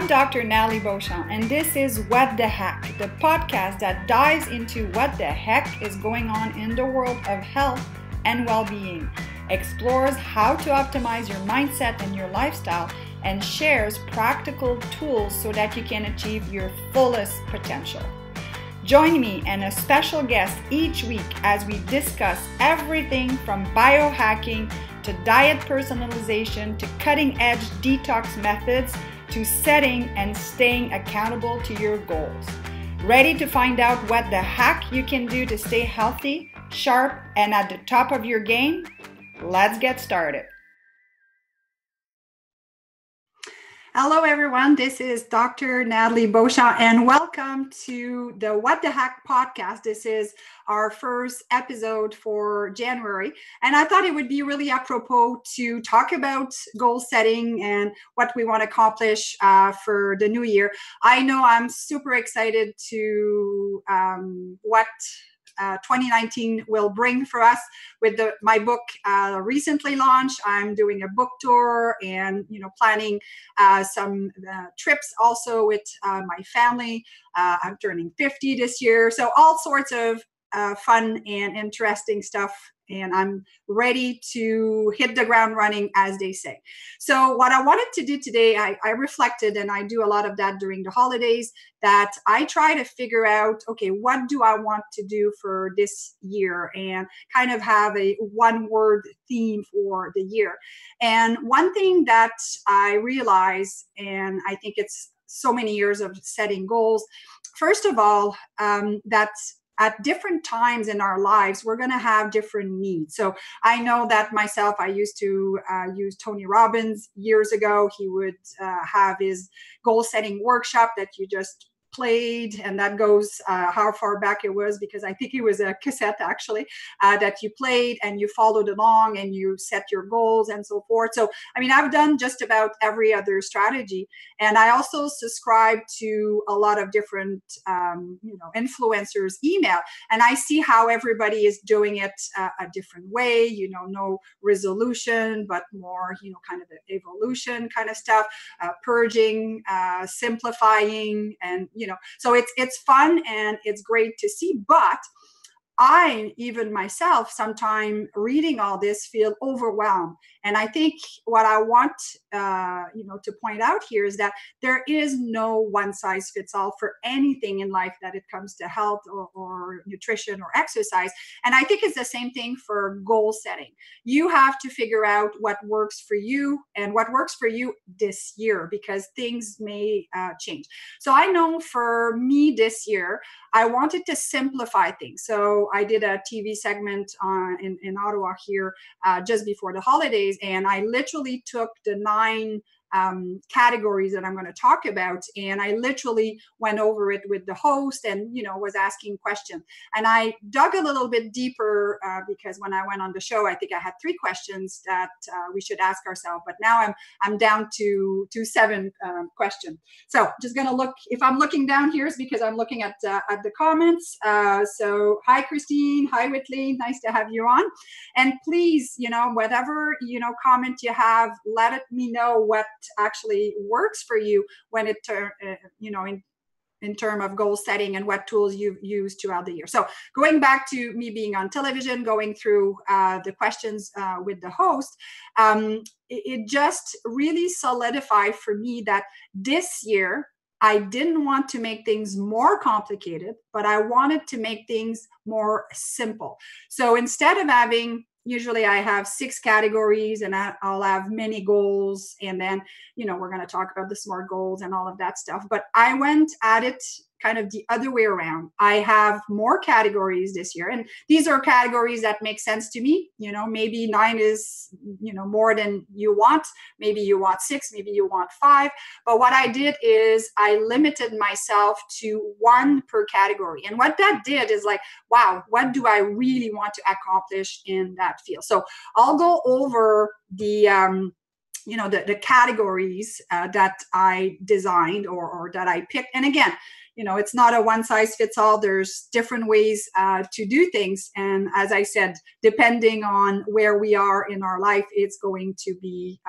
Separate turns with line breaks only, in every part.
I'm Dr. Nathalie Beauchamp, and this is What the Heck, the podcast that dives into what the heck is going on in the world of health and well-being, explores how to optimize your mindset and your lifestyle, and shares practical tools so that you can achieve your fullest potential. Join me and a special guest each week as we discuss everything from biohacking to diet personalization to cutting-edge detox methods to setting and staying accountable to your goals. Ready to find out what the heck you can do to stay healthy, sharp, and at the top of your game? Let's get started. Hello everyone, this is Dr. Nathalie Beauchamp and welcome to the What the Heck podcast. This is our first episode for January, and I thought it would be really apropos to talk about goal setting and what we want to accomplish for the new year. I know I'm super excited to what 2019 will bring for us with my book recently launched. I'm doing a book tour and planning some trips also with my family. I'm turning 50 this year, so all sorts of fun and interesting stuff, and I'm ready to hit the ground running, as they say. So what I wanted to do today, I reflected, and I do a lot of that during the holidays, that I try to figure out, okay, what do I want to do for this year, and kind of have a one-word theme for the year. And one thing that I realized, and I think it's so many years of setting goals, first of all, that's at different times in our lives, we're going to have different needs. So I know that myself, I used to use Tony Robbins years ago. He would have his goal setting workshop that you just played, and that goes how far back it was, because I think it was a cassette actually that you played and you followed along and you set your goals and so forth. So I mean, I've done just about every other strategy, and I also subscribe to a lot of different influencers email, and I see how everybody is doing it a different way. No resolution, but more kind of evolution kind of stuff, purging, simplifying, and so it's fun and it's great to see. But I, even myself, sometimes reading all this, feel overwhelmed. And I think what I want, to point out here is that there is no one size fits all for anything in life that it comes to health or nutrition or exercise. And I think it's the same thing for goal setting. You have to figure out what works for you and what works for you this year, because things may change. So I know for me this year, I wanted to simplify things. So I did a TV segment in Ottawa here just before the holidays, and I literally took the 9 categories that I'm going to talk about, and I literally went over it with the host and was asking questions. And I dug a little bit deeper because when I went on the show, I think I had 3 questions that we should ask ourselves, but now I'm down to 7 questions. So just going to look, if I'm looking down here, is because I'm looking at the comments. So hi Christine, hi Whitley, nice to have you on. And please, whatever comment you have, let me know what actually works for you when it in terms of goal setting and what tools you've used throughout the year. So going back to me being on television, going through the questions with the host, it just really solidified for me that this year I didn't want to make things more complicated, but I wanted to make things more simple. So instead of having, usually I have 6 categories and I'll have many goals, and then, we're going to talk about the SMART goals and all of that stuff. But I went at it kind of the other way around. I have more categories this year, and these are categories that make sense to me. Maybe 9 is, more than you want. Maybe you want 6, maybe you want 5. But what I did is I limited myself to 1 per category. And what that did is like, wow, what do I really want to accomplish in that field? So I'll go over the categories that I designed or that I picked. And again, it's not a one size fits all. There's different ways to do things. And as I said, depending on where we are in our life, it's going to be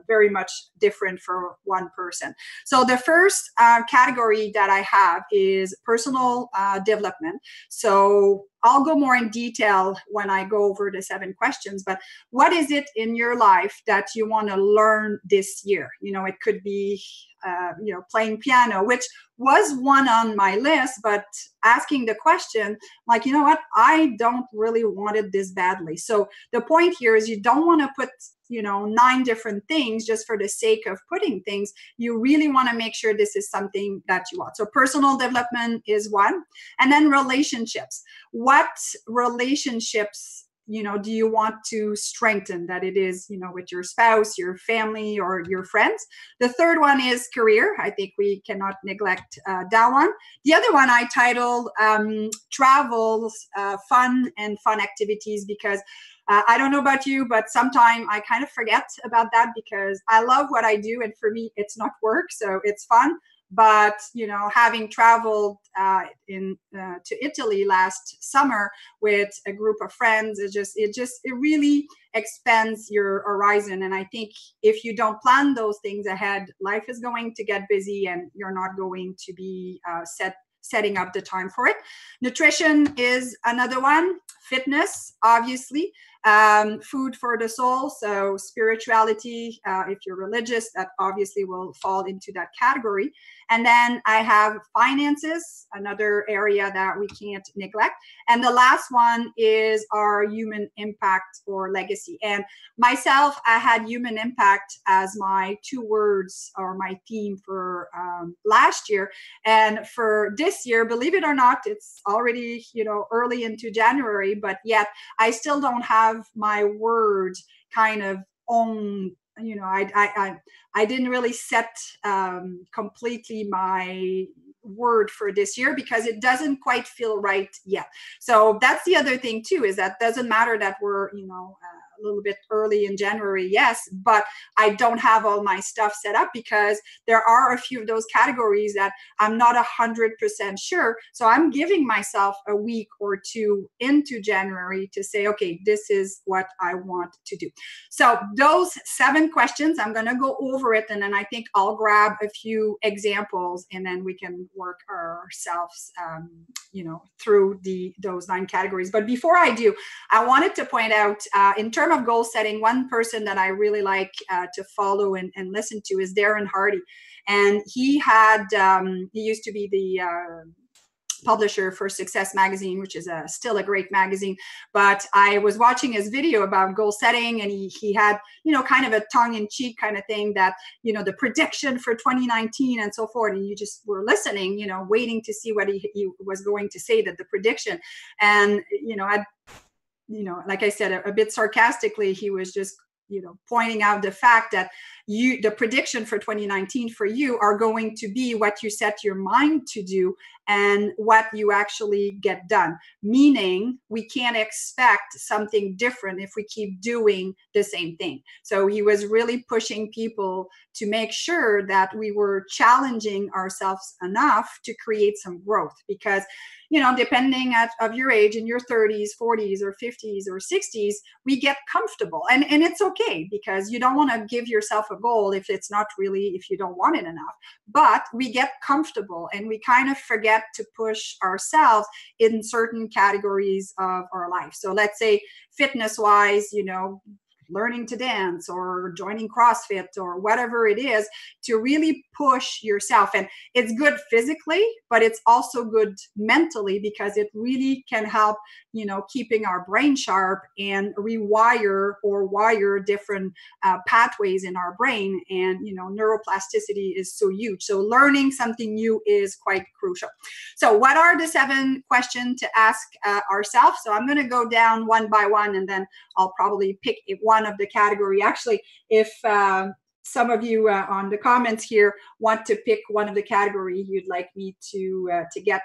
very much different for one person. So the first category that I have is personal development. So I'll go more in detail when I go over the 7 questions, but what is it in your life that you want to learn this year? It could be, playing piano, which was one on my list, but asking the question, like, you know what, I don't really want it this badly. So the point here is you don't want to put 9 different things just for the sake of putting things. You really want to make sure this is something that you want. So personal development is one. And then relationships. What relationships do you want to strengthen? That it is, with your spouse, your family, or your friends. The third one is career. I think we cannot neglect that one. The other one I titled travels, fun activities, because I don't know about you, but sometimes I kind of forget about that because I love what I do. And for me, it's not work, so it's fun. But, having traveled to Italy last summer with a group of friends, it really expands your horizon. And I think if you don't plan those things ahead, life is going to get busy and you're not going to be setting up the time for it. Nutrition is another one. Fitness, obviously. Food for the soul. So spirituality, if you're religious, that obviously will fall into that category. And then I have finances, another area that we can't neglect. And the last one is our human impact or legacy. And myself, I had human impact as my 2 words or my theme for last year. And for this year, believe it or not, it's already, early into January, but yet I still don't have my word kind of on. I didn't really set completely my word for this year because it doesn't quite feel right yet. So that's the other thing too, is that doesn't matter that we're, a little bit early in January, yes, but I don't have all my stuff set up because there are a few of those categories that I'm not 100% sure. So I'm giving myself a week or 2 into January to say, okay, this is what I want to do. So those 7 questions, I'm going to go over it, and then I think I'll grab a few examples, and then we can work ourselves, through those 9 categories. But before I do, I wanted to point out, in terms of goal setting, one person that I really like to follow and listen to is Darren Hardy. And he used to be the publisher for Success Magazine, which is still a great magazine. But I was watching his video about goal setting, and he had, kind of a tongue-in-cheek kind of thing that, the prediction for 2019 and so forth. And you just were listening, waiting to see what he was going to say, that the prediction. And, like I said, a bit sarcastically, he was just, pointing out the fact that the prediction for 2019 for you are going to be what you set your mind to do and what you actually get done. Meaning we can't expect something different if we keep doing the same thing. So he was really pushing people to make sure that we were challenging ourselves enough to create some growth, because depending of your age, in your 30s, 40s, or 50s, or 60s, we get comfortable. And it's okay, because you don't want to give yourself a goal if you don't want it enough. But we get comfortable and we kind of forget to push ourselves in certain categories of our life. So let's say fitness-wise, learning to dance or joining CrossFit or whatever it is, to really push yourself. And it's good physically, but it's also good mentally, because it really can help, keeping our brain sharp and rewire or wire different pathways in our brain. And, neuroplasticity is so huge. So learning something new is quite crucial. So what are the 7 questions to ask ourselves? So I'm going to go down one by one, and then I'll probably pick one of the category. Actually, if some of you on the comments here want to pick one of the category you'd like me to get,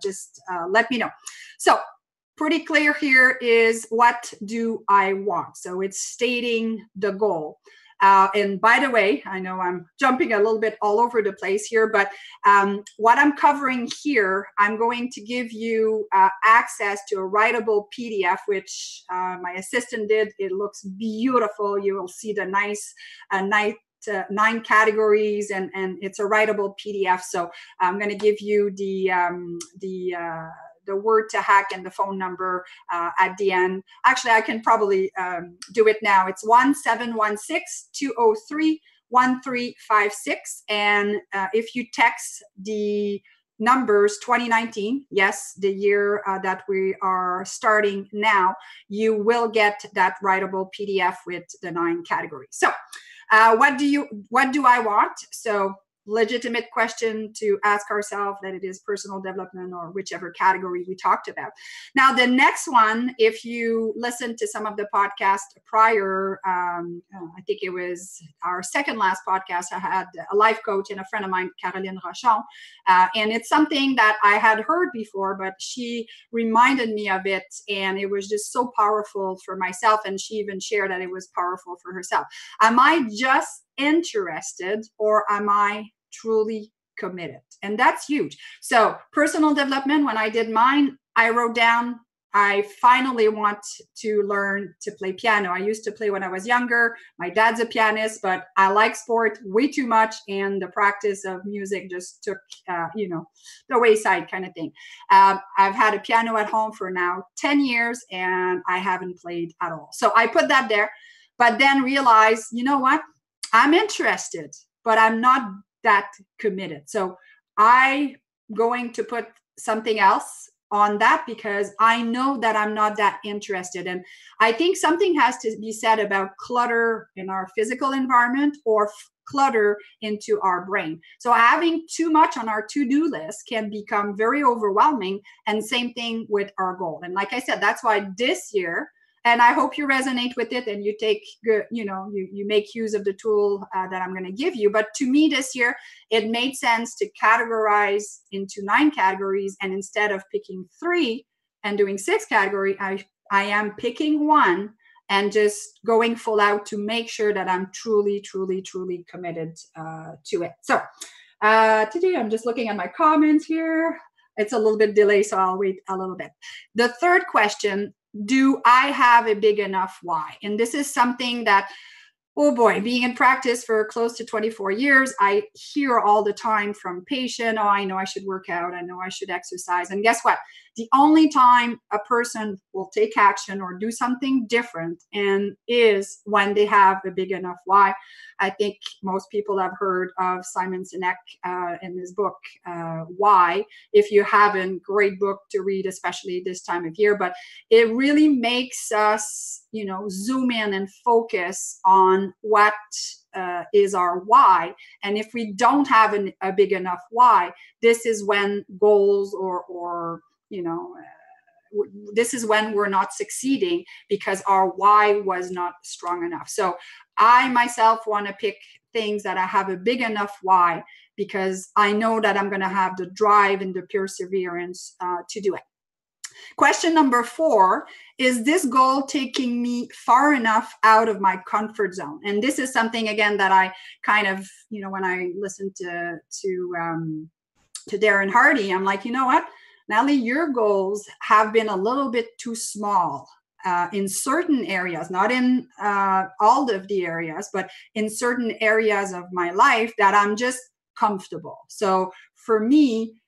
just let me know. So pretty clear here is, what do I want? So it's stating the goal. And by the way, I know I'm jumping a little bit all over the place here, but what I'm covering here, I'm going to give you access to a writable PDF, which my assistant did. It looks beautiful. You will see the nice 9 categories, and it's a writable PDF. So I'm going to give you the word to hack and the phone number at the end. Actually, I can probably do it now. It's 1-716-203-1356. And if you text the numbers 2019, yes, the year that we are starting now, you will get that writable PDF with the 9 categories. So what do I want? So legitimate question to ask ourselves, that it is personal development or whichever category we talked about. Now, the next one, if you listen to some of the podcasts prior, I think it was our second last podcast, I had a life coach and a friend of mine, Caroline Rochon, and it's something that I had heard before, but she reminded me of it, and it was just so powerful for myself, and she even shared that it was powerful for herself. Am I just interested, or am I truly committed? And that's huge. So personal development, when I did mine, I wrote down, I finally want to learn to play piano. I used to play when I was younger. My dad's a pianist, but I like sport way too much, and the practice of music just took the wayside kind of thing. I've had a piano at home for now 10 years, and I haven't played at all. So I put that there, but then realized, you know what? I'm interested, but I'm not that committed. So I'm going to put something else on that because I know that I'm not that interested. And I think something has to be said about clutter in our physical environment or clutter into our brain. So having too much on our to-do list can become very overwhelming, and same thing with our goal. And like I said, that's why this year, and I hope you resonate with it and you take good, you make use of the tool that I'm going to give you. But to me this year, it made sense to categorize into 9 categories. And instead of picking 3 and doing 6 categories, I am picking 1 and just going full out to make sure that I'm truly, truly, truly committed to it. So today I'm just looking at my comments here. It's a little bit delayed, so I'll wait a little bit. The third question, do I have a big enough why? And this is something that, oh boy, being in practice for close to 24 years, I hear all the time from patients, oh, I know I should work out. I know I should exercise. And guess what? The only time a person will take action or do something different and is when they have a big enough why. I think most people have heard of Simon Sinek in his book, Why. If you haven't, great book to read, especially this time of year. But it really makes us, zoom in and focus on what is our why. And if we don't have a big enough why, this is when goals or this is when we're not succeeding because our why was not strong enough. So I myself want to pick things that I have a big enough why, because I know that I'm going to have the drive and the perseverance to do it. Question number 4, is this goal taking me far enough out of my comfort zone? And this is something, again, that I kind of, when I listened to Darren Hardy, I'm like, you know what, Nathalie, your goals have been a little bit too small in certain areas, not in all of the areas, but in certain areas of my life that I'm just comfortable. So for me,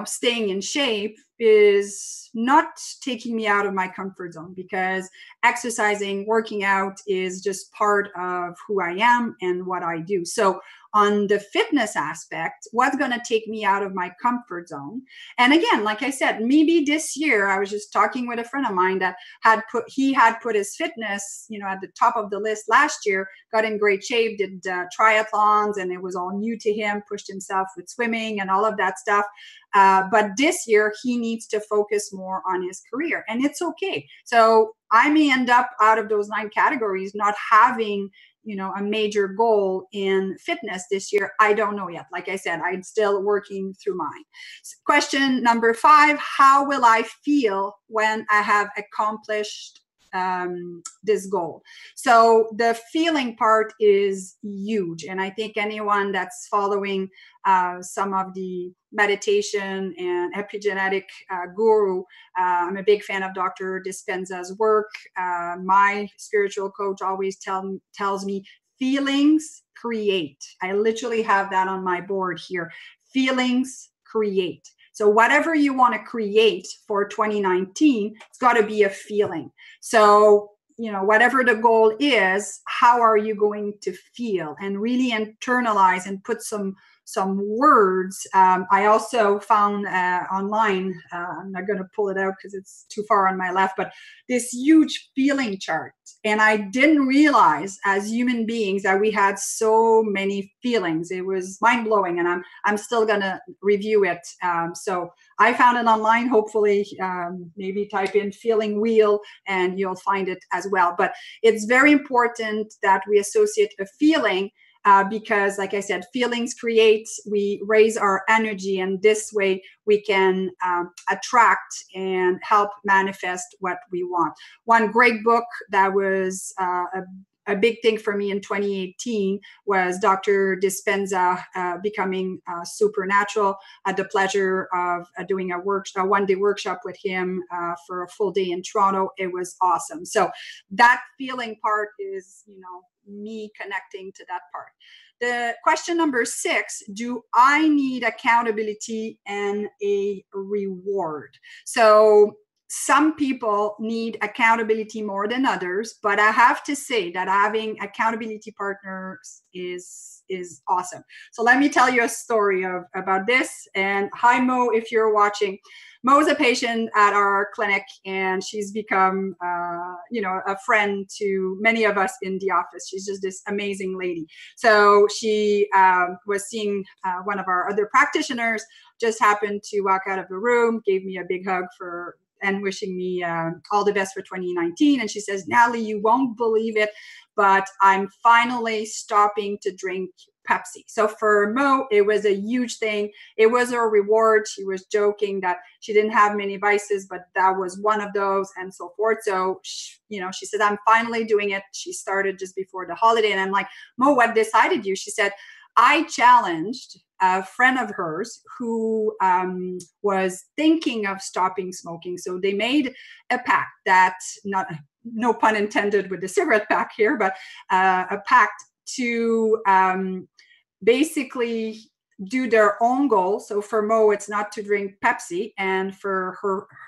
staying in shape is not taking me out of my comfort zone, because exercising, working out is just part of who I am and what I do. So on the fitness aspect, what's going to take me out of my comfort zone? And again, like I said, maybe this year, I was just talking with a friend of mine that had put his fitness, at the top of the list last year, got in great shape, did triathlons, and it was all new to him, pushed himself with swimming and all of that stuff. But this year, he needs to focus more on his career, and it's okay. So I may end up out of those 9 categories not having a major goal in fitness this year. I don't know yet. Like I said, I'm still working through mine. Question number 5, how will I feel when I have accomplished this goal. So the feeling part is huge. And I think anyone that's following some of the meditation and epigenetic guru, I'm a big fan of Dr. Dispenza's work. My spiritual coach always tells me feelings create. I literally have that on my board here. Feelings create. So whatever you want to create for 2019, it's got to be a feeling. So, whatever the goal is, how are you going to feel, and really internalize and put some words. I also found online, I'm not going to pull it out because it's too far on my left, but this huge feeling chart. And I didn't realize as human beings that we had so many feelings. It was mind blowing, and I'm still going to review it. So I found it online. Hopefully, maybe type in feeling wheel and you'll find it as well. But it's very important that we associate a feeling because, like I said, feelings create, we raise our energy, and this way we can attract and help manifest what we want. One great book that was a big thing for me in 2018 was Dr. Dispenza, Becoming Supernatural. I had the pleasure of doing a one-day workshop with him for a full day in Toronto. It was awesome. So that feeling part is, me connecting to that part. The question number 6, do I need accountability and a reward? So some people need accountability more than others, but I have to say that having accountability partners is awesome. So let me tell you a story about this. And hi, Mo, if you're watching. Mo is a patient at our clinic, and she's become, a friend to many of us in the office. She's just this amazing lady. So she was seeing one of our other practitioners, just happened to walk out of the room, gave me a big hug and wishing me all the best for 2019. And she says, Nathalie, you won't believe it, but I'm finally stopping to drink Pepsi. So for Mo, it was a huge thing. It was her reward. She was joking that she didn't have many vices, but that was one of those, and so forth. So, she said, I'm finally doing it. She started just before the holiday. And I'm like, Mo, what decided you? She said, I challenged a friend of hers who was thinking of stopping smoking. So they made a pact that, no pun intended with the cigarette pack here, but a pact to basically do their own goal. So for Mo, it's not to drink Pepsi, and for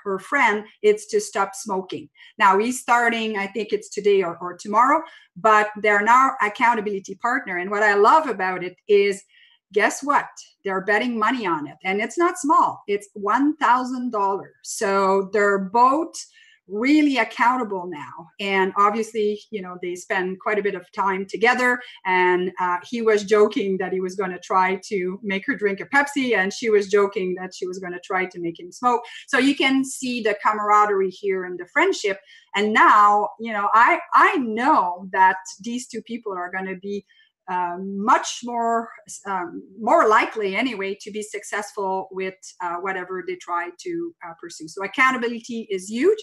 her friend, it's to stop smoking. Now he's starting, I think it's today or tomorrow, but they're now accountability partner. And what I love about it is, guess what? They're betting money on it, and it's not small. It's $1,000. So they're both really accountable now. And obviously, they spend quite a bit of time together. And he was joking that he was going to try to make her drink a Pepsi, and she was joking that she was going to try to make him smoke. So you can see the camaraderie here and the friendship. And now, I know that these two people are going to be much more likely anyway to be successful with whatever they try to pursue. So accountability is huge.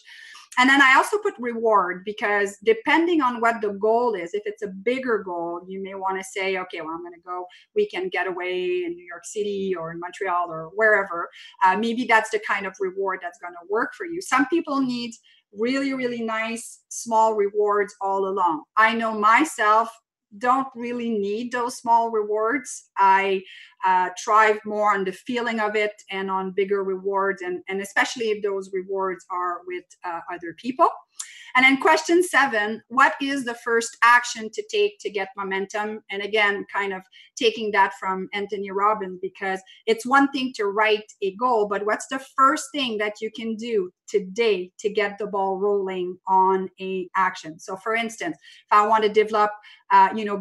And then I also put reward, because depending on what the goal is, if it's a bigger goal, you may want to say, okay, well, I'm going to go weekend getaway in New York City or in Montreal or wherever. Maybe that's the kind of reward that's going to work for you. Some people need really, really nice small rewards all along. I know myself, don't really need those small rewards. I thrive more on the feeling of it and on bigger rewards, and especially if those rewards are with other people. And then question 7, what is the first action to take to get momentum? And again, kind of taking that from Anthony Robbins, because it's one thing to write a goal, but what's the first thing that you can do today to get the ball rolling on a action? So for instance, if I want to develop,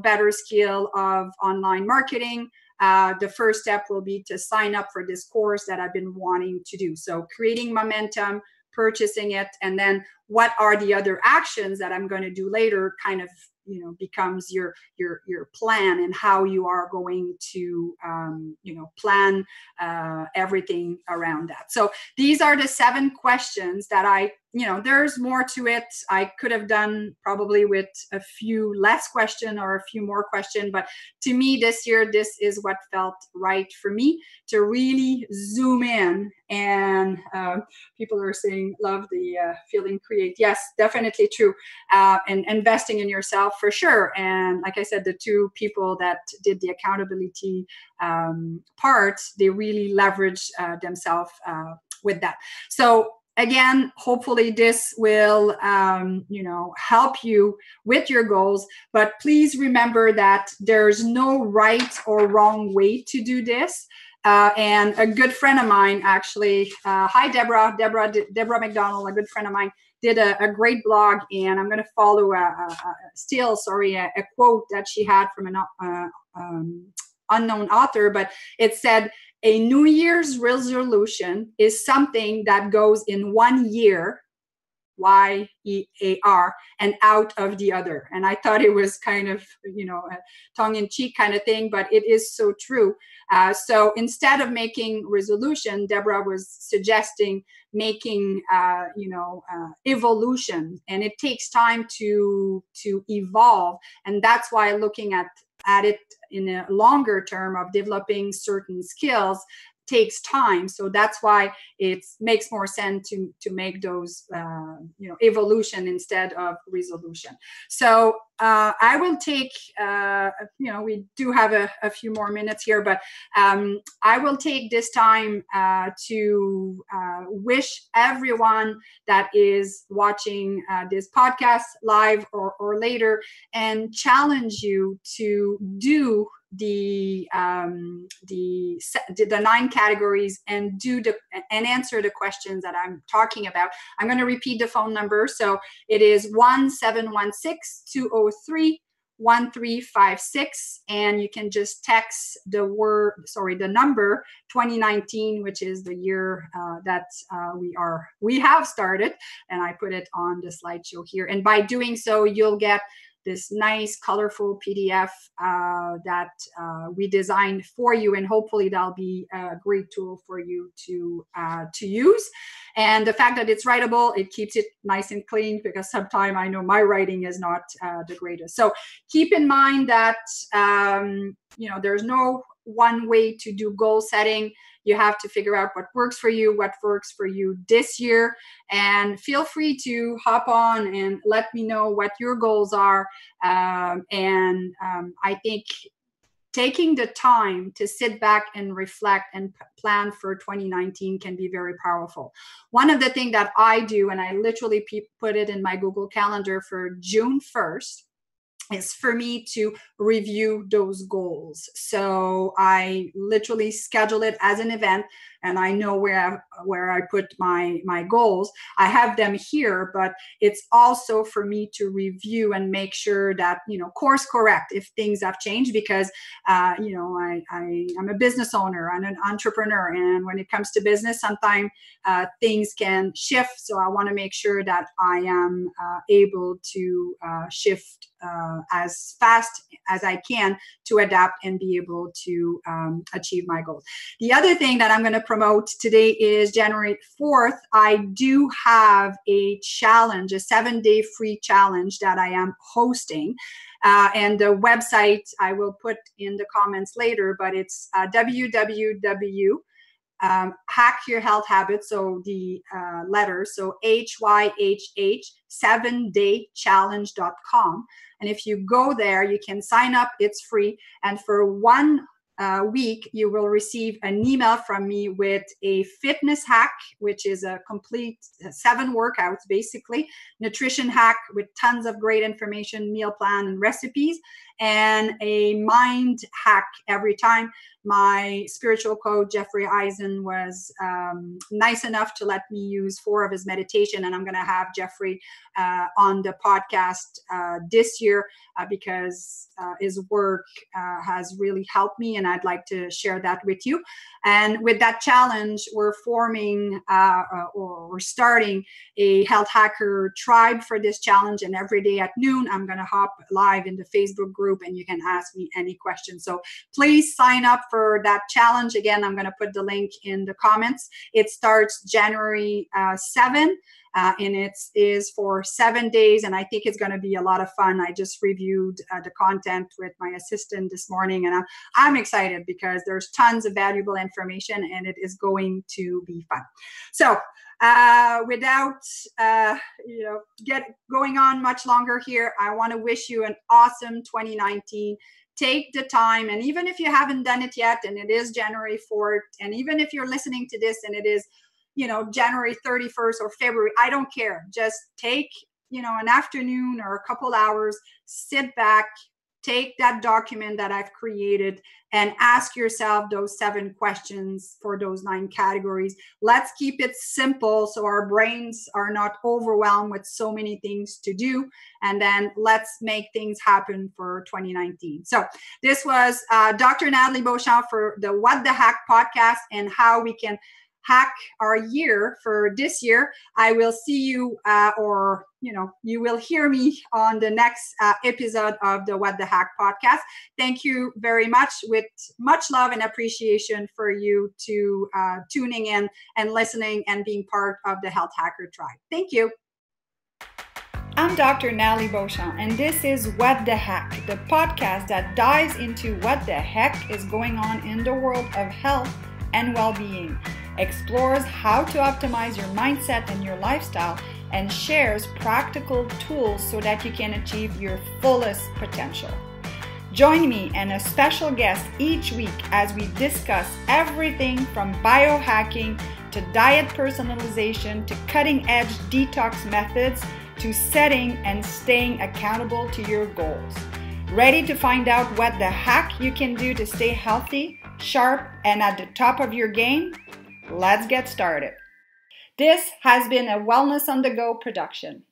better skill of online marketing, the first step will be to sign up for this course that I've been wanting to do. So creating momentum, purchasing it, and then what are the other actions that I'm going to do later kind of, becomes your plan, and how you are going to, plan everything around that. So these are the 7 questions that I there's more to it. I could have done probably with a few less question or a few more question, but to me this year, this is what felt right for me, to really zoom in. And people are saying, love the feeling create. Yes, definitely true. And investing in yourself for sure. And like I said, the two people that did the accountability part, they really leveraged themselves with that. So again, hopefully this will, help you with your goals. But please remember that there's no right or wrong way to do this. And a good friend of mine, actually, hi, Deborah McDonald, a good friend of mine, did a great blog, and I'm going to follow a quote that she had from an unknown author, but it said, a New Year's resolution is something that goes in 1 year, YEAR, and out of the other. And I thought it was kind of, a tongue-in-cheek kind of thing, but it is so true. So instead of making resolution, Deborah was suggesting making, evolution, and it takes time to evolve. And that's why looking at it in a longer term of developing certain skills takes time. So that's why it makes more sense to make those evolution instead of resolution. So I will take we do have a few more minutes here, but I will take this time to wish everyone that is watching this podcast live or later, and challenge you to do the 9 categories and answer the questions that I'm talking about. I'm going to repeat the phone number. So it is 1-716-203-1356, and you can just text the number 2019, which is the year that we have started, and I put it on the slideshow here. And by doing so, you'll get this nice, colorful PDF that we designed for you, and hopefully that'll be a great tool for you to use. And the fact that it's writable, it keeps it nice and clean, because sometimes I know my writing is not the greatest. So keep in mind that there's no one way to do goal setting. You have to figure out what works for you this year, and feel free to hop on and let me know what your goals are. I think taking the time to sit back and reflect and plan for 2019 can be very powerful. One of the things that I do, and I literally put it in my Google Calendar for June 1st, is for me to review those goals. So I literally schedule it as an event, and I know where I put my goals. I have them here, but it's also for me to review and make sure that, course correct if things have changed, because, I'm a business owner, I'm an entrepreneur. And when it comes to business, sometimes things can shift. So I want to make sure that I am able to shift as fast as I can to adapt and be able to achieve my goals. The other thing that I'm going to promote today is January 4th. I do have a challenge, a 7-day free challenge that I am hosting. And the website I will put in the comments later, but it's hack your health habits, so the letters, so HYHH 7daychallenge.com. And if you go there, you can sign up. It's free. And for 1 week, you will receive an email from me with a fitness hack, which is a complete 7 workouts, basically, nutrition hack with tons of great information, meal plan and recipes, and a mind hack every time. My spiritual coach, Jeffrey Eisen, was nice enough to let me use 4 of his meditation. And I'm going to have Jeffrey on the podcast this year because his work has really helped me, and I'd like to share that with you. And with that challenge, we're forming or we're starting a health hacker tribe for this challenge. And every day at noon, I'm going to hop live in the Facebook group group and you can ask me any questions. So please sign up for that challenge. Again, I'm going to put the link in the comments. It starts January 7. And it is for 7 days, and I think it's going to be a lot of fun. I just reviewed the content with my assistant this morning, and I'm excited because there's tons of valuable information, and it is going to be fun. So without going on much longer here, I want to wish you an awesome 2019. Take the time, and even if you haven't done it yet, and it is January 4th, and even if you're listening to this and it is January 31st or February, I don't care. Just take, an afternoon or a couple hours, sit back, take that document that I've created and ask yourself those 7 questions for those 9 categories. Let's keep it simple so our brains are not overwhelmed with so many things to do. And then let's make things happen for 2019. So this was Dr. Nathalie Beauchamp for the What the Heck podcast and how we can hack our year for this year. I will see you you will hear me on the next episode of the What the Heck podcast. Thank you very much, with much love and appreciation for you to tuning in and listening and being part of the Health Hacker Tribe. Thank you. I'm Dr. Nathalie Beauchamp, and this is What the Heck, the podcast that dives into what the heck is going on in the world of health and well-being, explores how to optimize your mindset and your lifestyle, and shares practical tools so that you can achieve your fullest potential. Join me and a special guest each week as we discuss everything from biohacking to diet personalization to cutting-edge detox methods to setting and staying accountable to your goals. Ready to find out what the heck you can do to stay healthy, sharp, and at the top of your game? Let's get started. This has been a Wellness on the Go production.